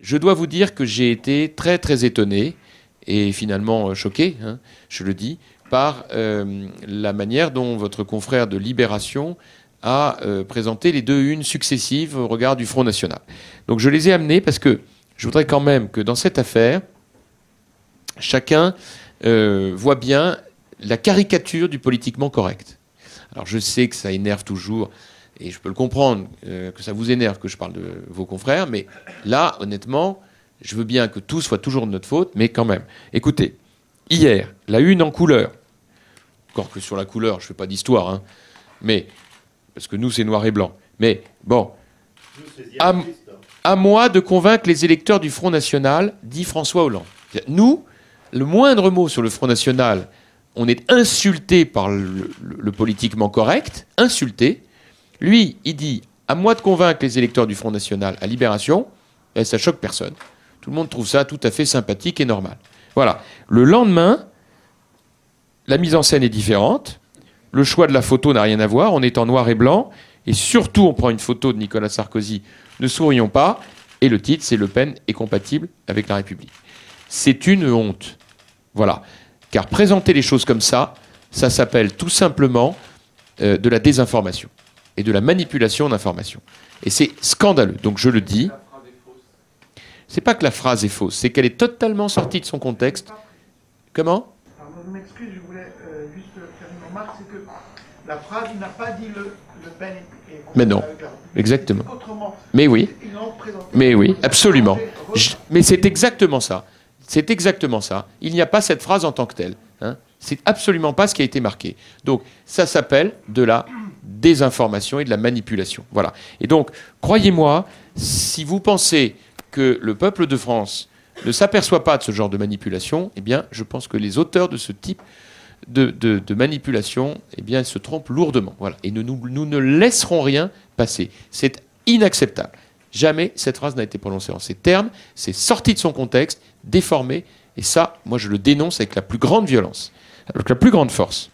Je dois vous dire que j'ai été très très étonné et finalement choqué, hein, je le dis, par la manière dont votre confrère de Libération a présenté les deux unes successives au regard du Front National. Donc je les ai amenées parce que je voudrais quand même que dans cette affaire, chacun voit bien la caricature du politiquement correct. Alors je sais que ça énerve toujours, et je peux le comprendre, que ça vous énerve que je parle de vos confrères, mais là, honnêtement, je veux bien que tout soit toujours de notre faute, mais quand même. Écoutez, hier, la une en couleur, encore que sur la couleur, je ne fais pas d'histoire, hein, mais, parce que nous, c'est noir et blanc. Mais bon, à moi de convaincre les électeurs du Front National, dit François Hollande. Nous, le moindre mot sur le Front National, on est insulté par le politiquement correct, insulté. Lui, il dit, à moi de convaincre les électeurs du Front National à Libération, et ça choque personne. Tout le monde trouve ça tout à fait sympathique et normal. Voilà. Le lendemain, la mise en scène est différente. Le choix de la photo n'a rien à voir. On est en noir et blanc. Et surtout, on prend une photo de Nicolas Sarkozy. Ne sourions pas. Et le titre, c'est Le Pen est compatible avec la République. C'est une honte. Voilà. Car présenter les choses comme ça s'appelle tout simplement de la désinformation et de la manipulation d'informations. Et c'est scandaleux. Donc je le dis. C'est pas que la phrase est fausse, c'est qu'elle est totalement sortie de son contexte. Comment ? Je m'excuse, je voulais juste faire une remarque, c'est que la phrase n'a pas dit le Pen est... Mais non, exactement. Mais oui, mais oui, absolument. Mais c'est exactement ça. C'est exactement ça. Il n'y a pas cette phrase en tant que telle. Hein. C'est absolument pas ce qui a été marqué. Donc ça s'appelle de la désinformation et de la manipulation. Voilà. Et donc, croyez-moi, si vous pensez que le peuple de France ne s'aperçoit pas de ce genre de manipulation, eh bien, je pense que les auteurs de ce type de manipulation, eh bien, se trompent lourdement. Voilà. Et nous ne laisserons rien passer. C'est inacceptable. Jamais cette phrase n'a été prononcée en ces termes. C'est sorti de son contexte, déformé. Et ça, moi, je le dénonce avec la plus grande violence, avec la plus grande force.